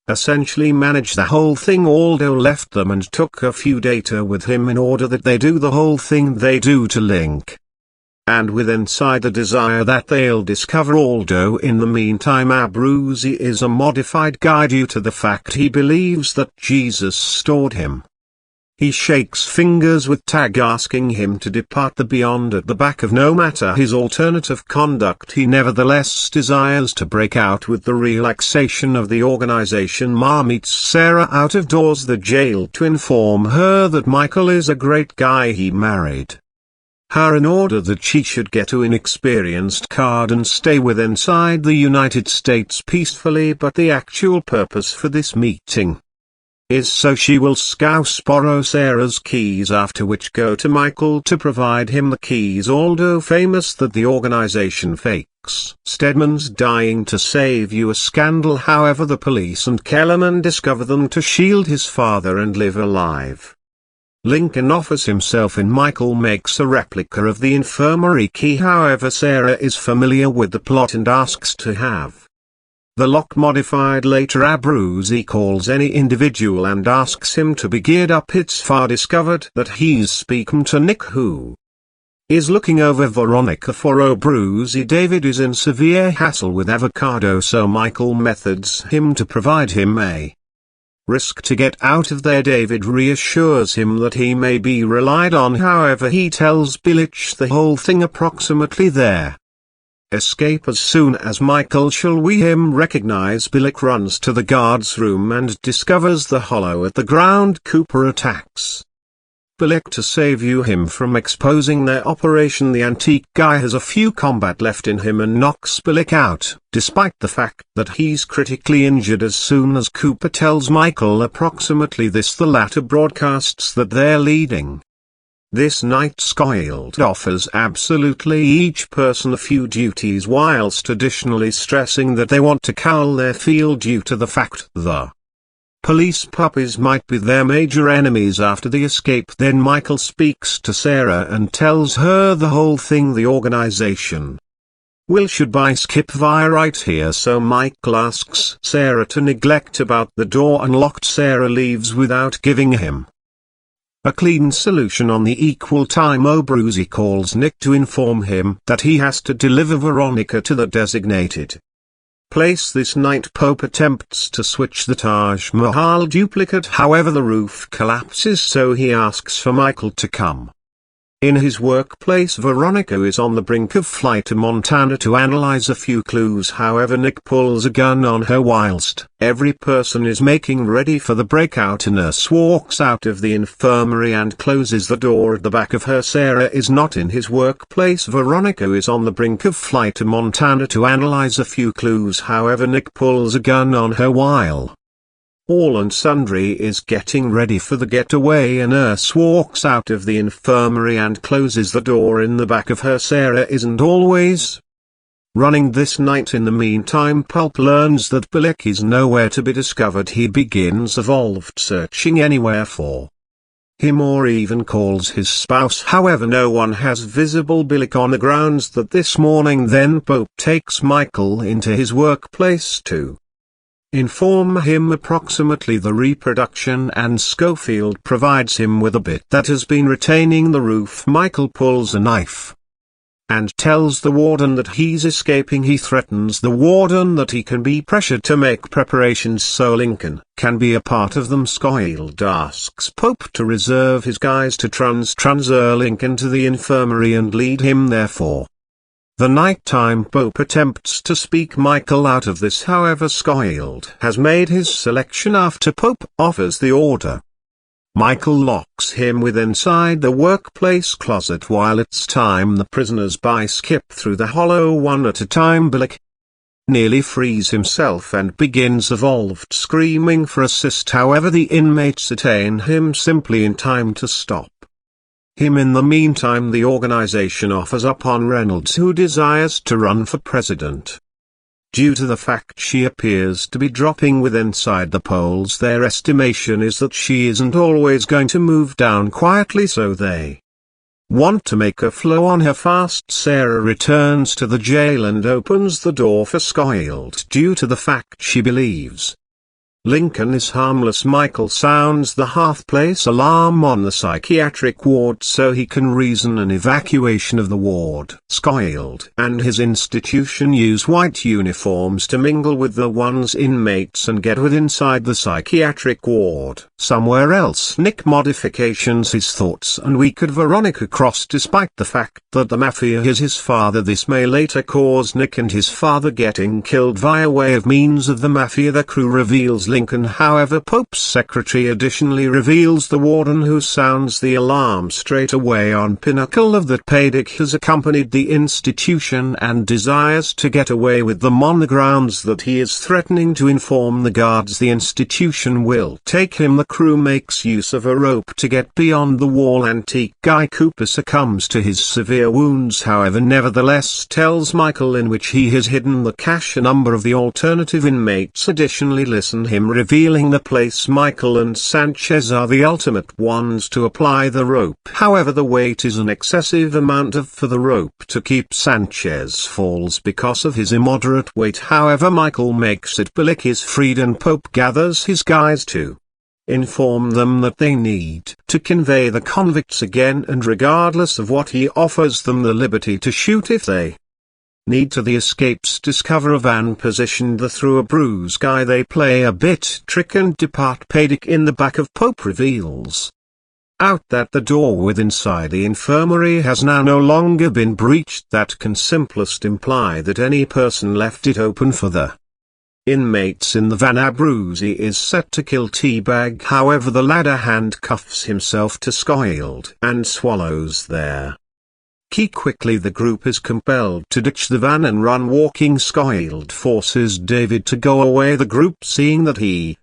essentially manage the whole thing. Aldo left them and took a few data with him in order that they do the whole thing they do to Link. And with inside the desire that they'll discover Aldo. In the meantime, Abruzzi is a modified guy due to the fact he believes that Jesus stored him. He shakes fingers with Tag asking him to depart the beyond at the back of. No matter his alternative conduct, he nevertheless desires to break out with the relaxation of the organization. Ma meets Sarah out of doors the jail to inform her that Michael is a great guy he married her in order that she should get an inexperienced card and stay with inside the United States peacefully, but the actual purpose for this meeting is so she will Scouse borrow Sarah's keys, after which go to Michael to provide him the keys. Aldo famous that the organization fakes Stedman's dying to save you a scandal, however the police and Kellerman discover them to shield his father and live alive. Lincoln offers himself and Michael makes a replica of the infirmary key, however Sarah is familiar with the plot and asks to have The lock modified later Abruzzi calls any individual and asks him to be geared up. It's far discovered that he's speaking to Nick, who is looking over Veronica for Abruzzi. David is in severe hassle with Avocado, so Michael methods him to provide him a risk to get out of there. David reassures him that he may be relied on, however he tells Bilic the whole thing approximately their escape. As soon as Michael shall him recognize, Bilic runs to the guard's room and discovers the hollow at the ground. Cooper attacks Bilic to save him from exposing their operation. The antique guy has a few combat left in him and knocks Bilic out, despite the fact that he's critically injured. As soon as Cooper tells Michael approximately this, the latter broadcasts that they're leading this night. Scofield offers absolutely each person a few duties, whilst additionally stressing that they want to cull their field due to the fact the police puppies might be their major enemies after the escape. Then Michael speaks to Sarah and tells her the whole thing. The organization should buy Skip via right here, so Michael asks Sarah to neglect about the door unlocked. Sarah leaves without giving him a clean solution. On the equal time, Abruzzi calls Nick to inform him that he has to deliver Veronica to the designated place this night. Pope attempts to switch the Taj Mahal duplicate, however the roof collapses, so he asks for Michael to come. In his workplace, Veronica is on the brink of flight to Montana to analyze a few clues, however Nick pulls a gun on her whilst every person is making ready for the breakout. A nurse walks out of the infirmary and closes the door at the back of her. Sarah is not in his workplace. Veronica is on the brink of flight to Montana to analyze a few clues, however Nick pulls a gun on her while all and sundry is getting ready for the getaway. A nurse walks out of the infirmary and closes the door in the back of her. Sarah isn't always running this night. In the meantime, Pulp learns that Bilic is nowhere to be discovered. He begins evolved searching anywhere for him or even calls his spouse, however no one has visible Bilic on the grounds that this morning. Then Pope takes Michael into his workplace to inform him approximately the reproduction, and Scofield provides him with a bit that has been retaining the roof. Michael pulls a knife and tells the warden that he's escaping. He threatens the warden that he can be pressured to make preparations so Lincoln can be a part of them. Scofield asks Pope to reserve his guys to transfer Lincoln to the infirmary and lead him there for the nighttime. Pope attempts to speak Michael out of this, however Scofield has made his selection after Pope offers the order. Michael locks him inside the workplace closet. While it's time, the prisoners buy Skip through the hollow one at a time. Bilic nearly frees himself and begins evolved screaming for assist, however the inmates attain him simply in time to stop him. In the meantime, the organization offers up on Reynolds, who desires to run for president. Due to the fact she appears to be dropping inside the polls, their estimation is that she isn't always going to move down quietly, so they want to make a flow on her fast. Sarah returns to the jail and opens the door for Scofield due to the fact she believes Lincoln is harmless. Michael sounds the half-place alarm on the psychiatric ward so he can reason an evacuation of the ward. Scofield and his institution use white uniforms to mingle with the one's inmates and get inside the psychiatric ward. Somewhere else, Nick modifications his thoughts and weakened Veronica Cross despite the fact that the Mafia is his father. This may later cause Nick and his father getting killed via way of means of the Mafia. The crew reveals Lincoln, however Pope's secretary additionally reveals the warden, who sounds the alarm straight away on Pinnacle of that Paydick has accompanied the institution and desires to get away with them on the grounds that he is threatening to inform the guards the institution will take him. The crew makes use of a rope to get beyond the wall. Antique guy Cooper succumbs to his severe wounds, however nevertheless tells Michael in which he has hidden the cash. A number of the alternative inmates additionally listen him him, revealing the place Michael and Sanchez are the ultimate ones to apply the rope. However, the weight is an excessive amount for the rope to keep Sanchez falls because of his immoderate weight. However, Michael makes it Billick is freed and Pope gathers his guys to inform them that they need to convey the convicts again, and regardless of what, he offers them the liberty to shoot if they need to. The escapes discover a van positioned through a bruise guy. They play a bit trick and depart. Paydick in the back of Pope reveals out that the door with inside the infirmary has now no longer been breached. That can simplest imply that any person left it open for the inmates in the van. Abruzzi is set to kill Teabag, however the ladder handcuffs himself to Scofield and swallows their key. Quickly the group is compelled to ditch the van and run walking. Scofield forces David to go away. The group, seeing that he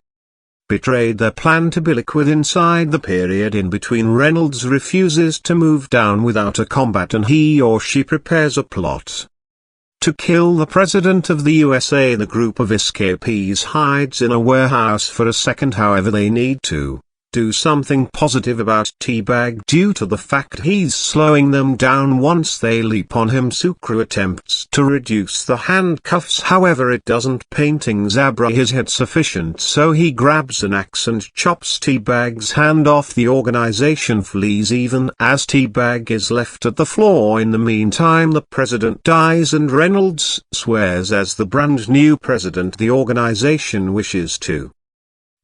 betrayed their plan to Billick with inside the period in between, Reynolds refuses to move down without a combat, and he or she prepares a plot to kill the President of the USA. The group of escapees hides in a warehouse for a second, however they need to do something positive about Teabag due to the fact he's slowing them down once they leap on him. Sucre attempts to reduce the handcuffs, however it doesn't. Painting Zabra his head sufficient, so he grabs an axe and chops Teabag's hand off. The organization flees even as Teabag is left at the floor. In the meantime, the president dies and Reynolds swears as the brand new president. The organization wishes to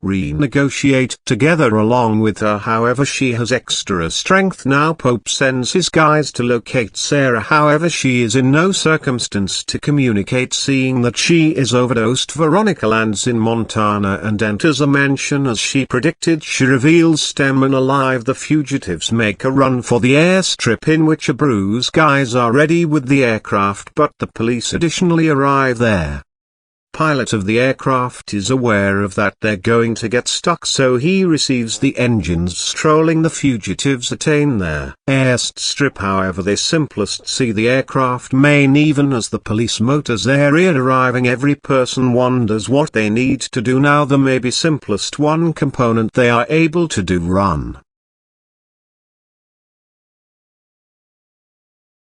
renegotiate together along with her, however she has extra strength now. Pope sends his guys to locate Sarah, however she is in no circumstance to communicate. Seeing that she is overdosed, Veronica lands in Montana and enters a mansion as she predicted. She reveals Stemman alive. The fugitives make a run for the airstrip, in which Abruzzi guys are ready with the aircraft, but the police additionally arrive there. Pilot of the aircraft is aware of that they're going to get stuck, so he receives the engines. Strolling, the fugitives attain their airstrip, however they simplest see the aircraft main even as the police motors area arriving. Every person wonders what they need to do now. There may be simplest one component they are able to do: run.